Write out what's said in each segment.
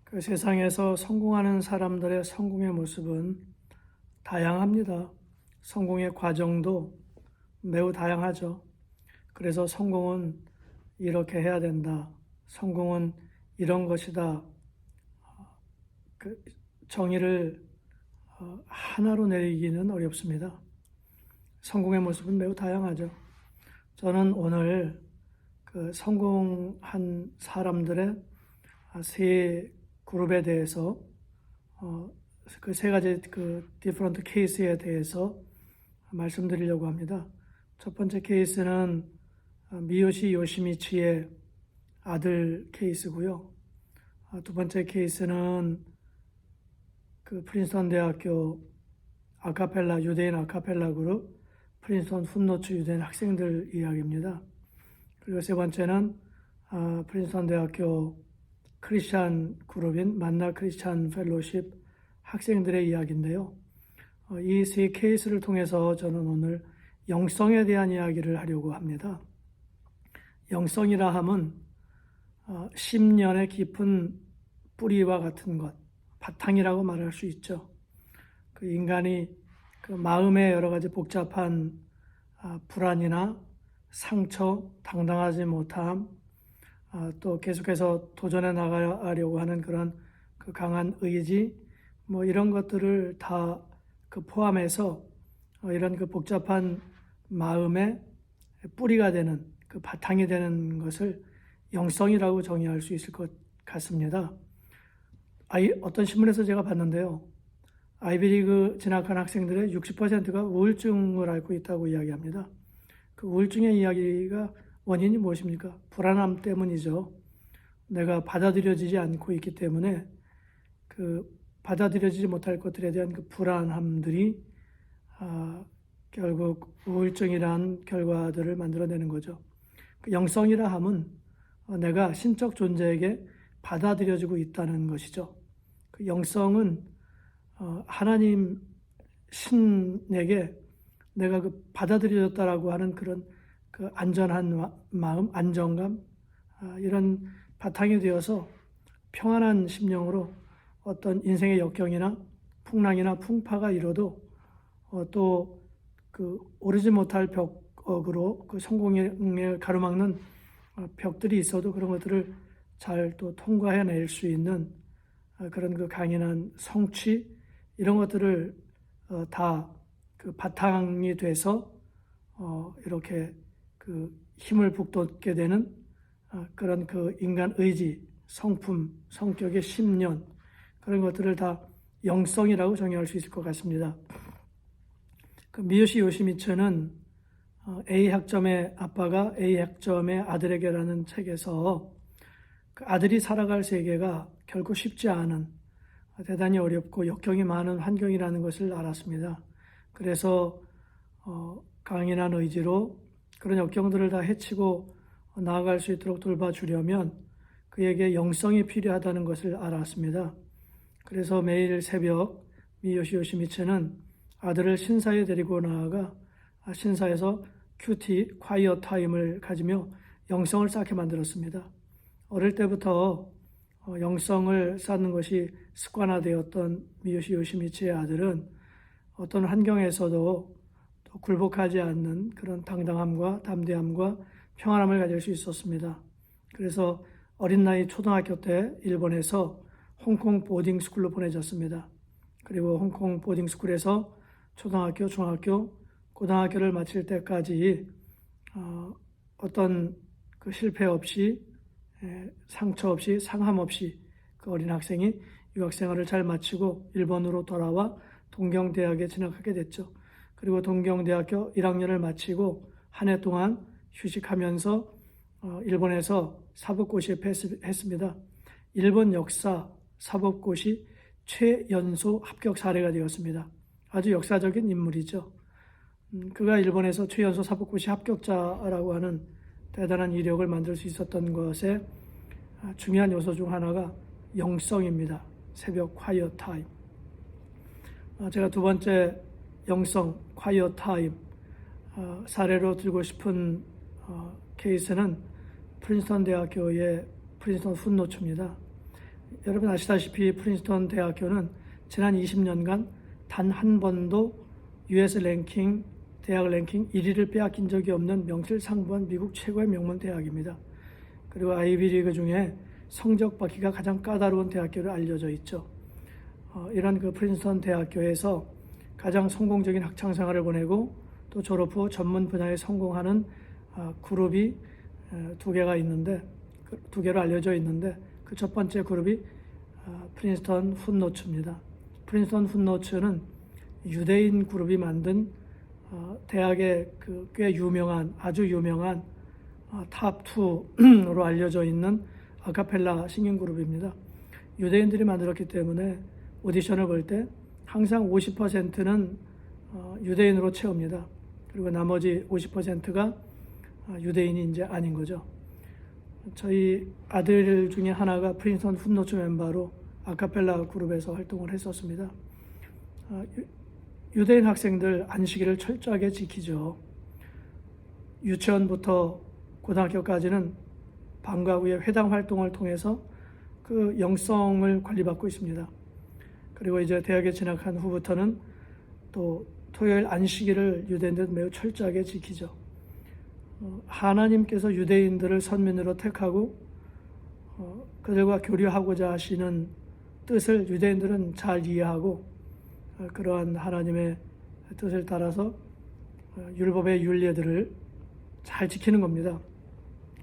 그 세상에서 성공하는 사람들의 성공의 모습은 다양합니다. 성공의 과정도 매우 다양하죠. 그래서 성공은 이렇게 해야 된다. 성공은 이런 것이다. 그 정의를 하나로 내리기는 어렵습니다. 성공의 모습은 매우 다양하죠. 저는 오늘 그 성공한 사람들의 세 그룹에 대해서 그 세 가지 그 디퍼런트 케이스에 대해서 말씀드리려고 합니다. 첫 번째 케이스는 미요시 요시미치의 아들 케이스고요. 두 번째 케이스는 그 프린스턴 대학교 아카펠라 유대인 아카펠라 그룹 프린스턴 훗노츠 유대인 학생들 이야기입니다. 그리고 세 번째는 프린스턴 대학교 크리스찬 그룹인 만나 크리스찬 펠로십 학생들의 이야기인데요. 이 세 케이스를 통해서 저는 오늘 영성에 대한 이야기를 하려고 합니다. 영성이라 함은 10년의 깊은 뿌리와 같은 것, 바탕이라고 말할 수 있죠. 그 인간이 그 마음의 여러 가지 복잡한 불안이나 상처, 당당하지 못함, 또 계속해서 도전해 나가려고 하는 그런 그 강한 의지, 뭐 이런 것들을 다 그 포함해서 이런 그 복잡한 마음의 뿌리가 되는 그 바탕이 되는 것을 영성이라고 정의할 수 있을 것 같습니다. 어떤 신문에서 제가 봤는데요. 아이비리그 진학한 학생들의 60%가 우울증을 앓고 있다고 이야기합니다. 그 우울증의 이야기가 원인이 무엇입니까? 불안함 때문이죠. 내가 받아들여지지 않고 있기 때문에 그 받아들여지지 못할 것들에 대한 그 불안함들이 결국 우울증이라는 결과들을 만들어내는 거죠. 그 영성이라 함은 내가 신적 존재에게 받아들여지고 있다는 것이죠. 그 영성은 하나님 신에게 내가 그 받아들여졌다라고 하는 그런 그 안전한 마음, 안정감, 이런 바탕이 되어서 평안한 심령으로 어떤 인생의 역경이나 풍랑이나 풍파가 일어도 또 그 오르지 못할 벽으로 그 성공을 가로막는 벽들이 있어도 그런 것들을 잘 또 통과해낼 수 있는 그런 그 강인한 성취, 이런 것들을 다 그 바탕이 돼서 이렇게 그 힘을 북돋게 되는 그런 그 인간 의지, 성품, 성격의 심년, 그런 것들을 다 영성이라고 정의할 수 있을 것 같습니다. 그 미요시 요시미츠는 A 학점의 아빠가 A 학점의 아들에게라는 책에서 그 아들이 살아갈 세계가 결코 쉽지 않은 대단히 어렵고 역경이 많은 환경이라는 것을 알았습니다. 그래서 강인한 의지로 그런 역경들을 다 헤치고 나아갈 수 있도록 돌봐주려면 그에게 영성이 필요하다는 것을 알았습니다. 그래서 매일 새벽 미요시 요시미츠는 아들을 신사에 데리고 나아가 신사에서 큐티, 콰이어 타임을 가지며 영성을 쌓게 만들었습니다. 어릴 때부터 영성을 쌓는 것이 습관화되었던 미요시 요시미츠의 아들은 어떤 환경에서도 또 굴복하지 않는 그런 당당함과 담대함과 평안함을 가질 수 있었습니다. 그래서 어린 나이 초등학교 때 일본에서 홍콩 보딩스쿨로 보내졌습니다. 그리고 홍콩 보딩스쿨에서 초등학교, 중학교, 고등학교를 마칠 때까지 어떤 그 실패 없이 상처 없이 상함 없이 그 어린 학생이 유학생활을 잘 마치고 일본으로 돌아와 동경대학에 진학하게 됐죠. 그리고 동경대학교 1학년을 마치고 한 해 동안 휴식하면서 일본에서 사법고시에 패스했습니다. 일본 역사 사법고시 최연소 합격 사례가 되었습니다. 아주 역사적인 인물이죠. 그가 일본에서 최연소 사법고시 합격자라고 하는 대단한 이력을 만들 수 있었던 것에 중요한 요소 중 하나가 영성입니다. 새벽 콰이어 타임. 제가 두 번째 영성 콰이어 타임 사례로 들고 싶은 케이스는 프린스턴 대학교의 프린스턴 훗노츠입니다. 여러분 아시다시피 프린스턴 대학교는 지난 20년간 단 한 번도 US 랭킹, 대학 랭킹 1위를 빼앗긴 적이 없는 명실상부한 미국 최고의 명문 대학입니다. 그리고 아이비리그 중에 성적 받기가 가장 까다로운 대학교로 알려져 있죠. 이런 그 프린스턴 대학교에서 가장 성공적인 학창 생활을 보내고 또 졸업 후 전문 분야에 성공하는 그룹이 두 개가 있는데, 두 개로 알려져 있는데, 그 첫 번째 그룹이 프린스턴 풋노츠입니다. 프린스턴 풋노츠는 유대인 그룹이 만든 대학의 꽤 유명한, 아주 유명한 탑 2로 알려져 있는 아카펠라 싱잉 그룹입니다. 유대인들이 만들었기 때문에 오디션을 볼 때 항상 50%는 유대인으로 채웁니다. 그리고 나머지 50%가 유대인이 이제 아닌 거죠. 저희 아들 중에 하나가 프린스턴 풋노츠 멤버로 아카펠라 그룹에서 활동을 했었습니다. 유대인 학생들 안식일을 철저하게 지키죠. 유치원부터 고등학교까지는 방과 후에 회당 활동을 통해서 그 영성을 관리받고 있습니다. 그리고 이제 대학에 진학한 후부터는 또 토요일 안식일을 유대인들 매우 철저하게 지키죠. 하나님께서 유대인들을 선민으로 택하고 그들과 교류하고자 하시는 뜻을 유대인들은 잘 이해하고 그러한 하나님의 뜻을 따라서 율법의 윤례들을 잘 지키는 겁니다.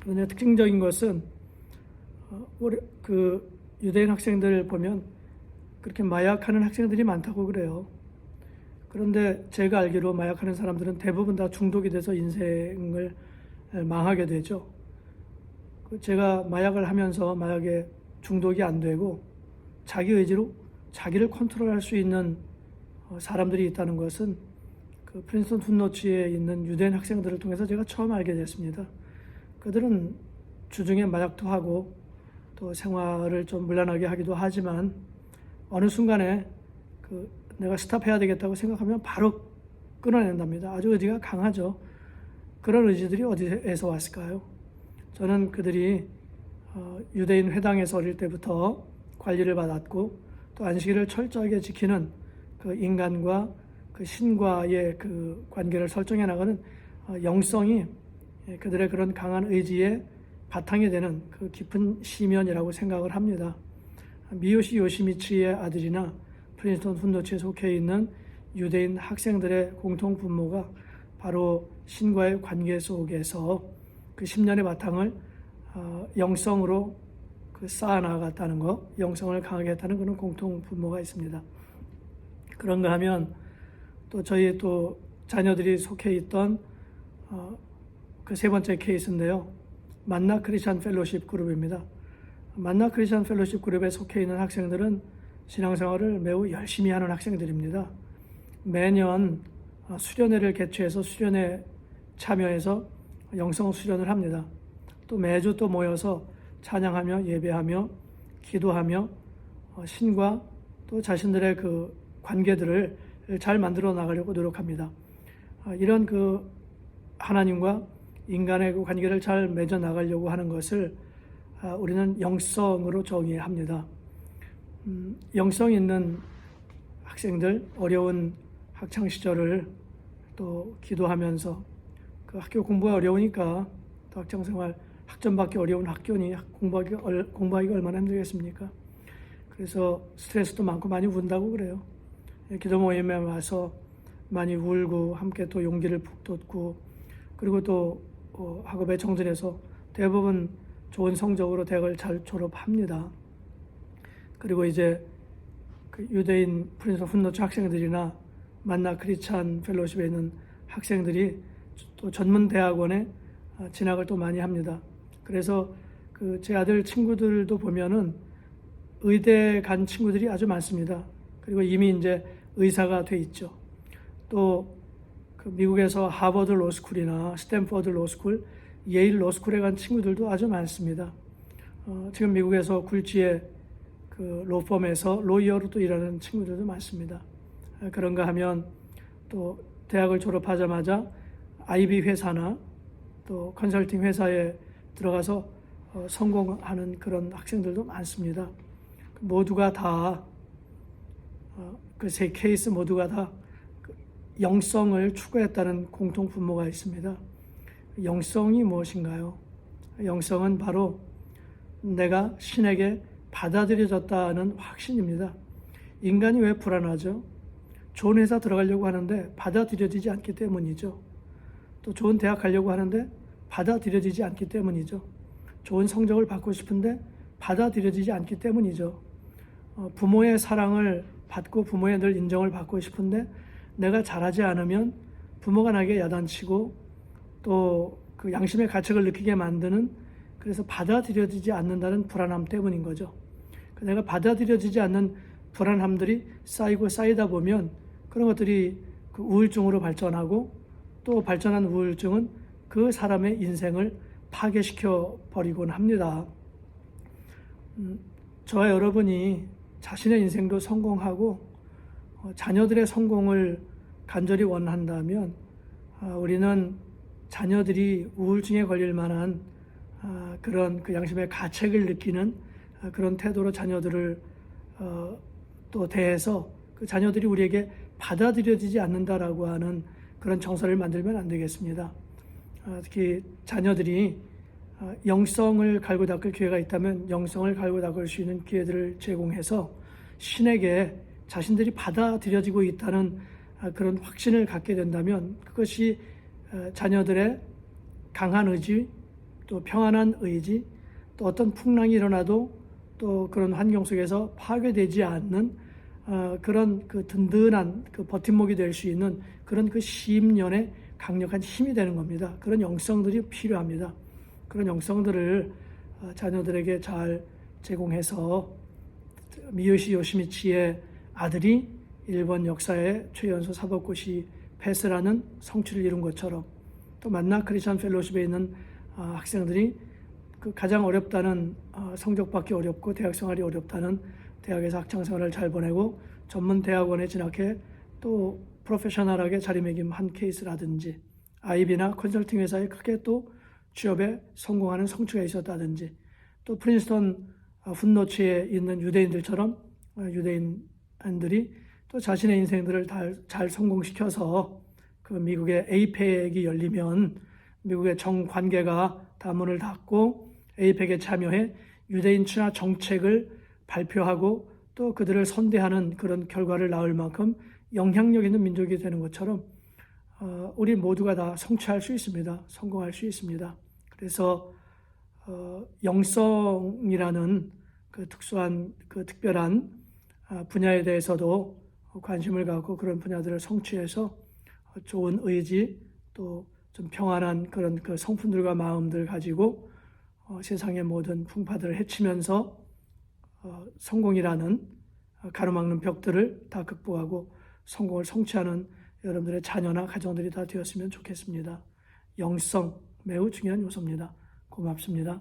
그런데 특징적인 것은 그 유대인 학생들 보면 그렇게 마약하는 학생들이 많다고 그래요. 그런데 제가 알기로 마약하는 사람들은 대부분 다 중독이 돼서 인생을 망하게 되죠. 제가 마약을 하면서 마약에 중독이 안 되고 자기 의지로 자기를 컨트롤할 수 있는 사람들이 있다는 것은 그 프린스턴 풋노츠에 있는 유대인 학생들을 통해서 제가 처음 알게 됐습니다. 그들은 주중에 마약도 하고 또 생활을 좀 문란하게 하기도 하지만 어느 순간에 내가 스탑해야 되겠다고 생각하면 바로 끊어낸답니다. 아주 의지가 강하죠. 그런 의지들이 어디에서 왔을까요? 저는 그들이 유대인 회당에서 어릴 때부터 관리를 받았고 또 안식일을 철저하게 지키는 그 인간과 그 신과의 그 관계를 설정해 나가는 영성이 그들의 그런 강한 의지의 바탕이 되는 그 깊은 시면이라고 생각을 합니다. 미요시 요시미츠의 아들이나 프린스턴 풋노츠에 속해 있는 유대인 학생들의 공통 분모가 바로 신과의 관계 속에서 그 10년의 바탕을 영성으로 쌓아나갔다는 것, 영성을 강하게 했다는 그런 공통 분모가 있습니다. 그런가 하면 또 저희 또 자녀들이 속해 있던 그 세 번째 케이스인데요. 만나 크리스천 펠로십 그룹입니다. 만나 크리스천 펠로십 그룹에 속해 있는 학생들은 신앙생활을 매우 열심히 하는 학생들입니다. 매년 수련회를 개최해서 수련회 참여해서 영성 수련을 합니다. 또 매주 또 모여서 찬양하며 예배하며 기도하며 신과 또 자신들의 그 관계들을 잘 만들어 나가려고 노력합니다. 이런 그 하나님과 인간의 그 관계를 잘 맺어 나가려고 하는 것을 우리는 영성으로 정의합니다. 영성 있는 학생들, 어려운 학창 시절을 또 기도하면서 그 학교 공부가 어려우니까 또 학창생활 학점 받기 어려운 학교니 공부하기가 얼마나 힘들겠습니까? 그래서 스트레스도 많고 많이 운다고 그래요. 기도 모임에 와서 많이 울고 함께 또 용기를 북돋고 그리고 또 학업에 정진해서 대부분 좋은 성적으로 대학을 잘 졸업합니다. 그리고 이제 그 유대인 프린스턴 풋노츠 학생들이나 만나 크리스찬 펠로십에 있는 학생들이 또 전문 대학원에 진학을 또 많이 합니다. 그래서 그 제 아들 친구들도 보면은 의대 간 친구들이 아주 많습니다. 그리고 이미 이제 의사가 돼 있죠. 또 그 미국에서 하버드 로스쿨이나 스탠퍼드 로스쿨, 예일 로스쿨에 간 친구들도 아주 많습니다. 지금 미국에서 굴지의 그 로펌에서 로이어로 또 일하는 친구들도 많습니다. 그런가 하면 또 대학을 졸업하자마자 IB 회사나 또 컨설팅 회사에 들어가서 성공하는 그런 학생들도 많습니다. 모두가 다 그 세 케이스 모두가 다 영성을 추구했다는 공통 분모가 있습니다. 영성이 무엇인가요? 영성은 바로 내가 신에게 받아들여졌다는 확신입니다. 인간이 왜 불안하죠? 좋은 회사 들어가려고 하는데 받아들여지지 않기 때문이죠. 또 좋은 대학 가려고 하는데 받아들여지지 않기 때문이죠. 좋은 성적을 받고 싶은데 받아들여지지 않기 때문이죠. 부모의 사랑을 받고 부모의 늘 인정을 받고 싶은데 내가 잘하지 않으면 부모가 나에게 야단치고 또 그 양심의 가책을 느끼게 만드는, 그래서 받아들여지지 않는다는 불안함 때문인 거죠. 내가 받아들여지지 않는 불안함들이 쌓이고 쌓이다 보면 그런 것들이 그 우울증으로 발전하고, 또 발전한 우울증은 그 사람의 인생을 파괴시켜 버리곤 합니다. 저와 여러분이 자신의 인생도 성공하고 자녀들의 성공을 간절히 원한다면 우리는 자녀들이 우울증에 걸릴 만한 그런 그 양심의 가책을 느끼는 그런 태도로 자녀들을 또 대해서 그 자녀들이 우리에게 받아들여지지 않는다라고 하는 그런 정서를 만들면 안 되겠습니다. 특히 자녀들이 영성을 갈고 닦을 기회가 있다면 영성을 갈고 닦을 수 있는 기회들을 제공해서 신에게 자신들이 받아들여지고 있다는 그런 확신을 갖게 된다면 그것이 자녀들의 강한 의지, 또 평안한 의지, 또 어떤 풍랑이 일어나도 또 그런 환경 속에서 파괴되지 않는 그런 그 든든한 그 버팀목이 될 수 있는 그런 그 심년의 강력한 힘이 되는 겁니다. 그런 영성들이 필요합니다. 그런 영성들을 자녀들에게 잘 제공해서 미요시 요시미치의 아들이 일본 역사의 최연소 사법고시 패스라는 성취를 이룬 것처럼, 또 만나 크리스천 펠로십에 있는 학생들이 그 가장 어렵다는 성적 받기 어렵고 대학 생활이 어렵다는 대학에서 학창생활을 잘 보내고 전문 대학원에 진학해 또 프로페셔널하게 자리매김한 케이스라든지, 아이비나 컨설팅 회사에 크게 또 취업에 성공하는 성취가 있었다든지, 또 프린스턴 훈노치에 있는 유대인들처럼 유대인들이 또 자신의 인생들을 잘 성공시켜서 그 미국의 에이펙이 열리면 미국의 정관계가 다 문을 닫고 에이펙에 참여해 유대인 친화 정책을 발표하고 또 그들을 선대하는 그런 결과를 낳을 만큼 영향력 있는 민족이 되는 것처럼 우리 모두가 다 성취할 수 있습니다. 성공할 수 있습니다. 그래서 영성이라는 그 특수한 그 특별한 분야에 대해서도 관심을 갖고 그런 분야들을 성취해서 좋은 의지, 또 좀 평안한 그런 그 성품들과 마음들 가지고 세상의 모든 풍파들을 헤치면서 성공이라는 가로막는 벽들을 다 극복하고 성공을 성취하는 여러분들의 자녀나 가정들이 다 되었으면 좋겠습니다. 영성 매우 중요한 요소입니다. 고맙습니다.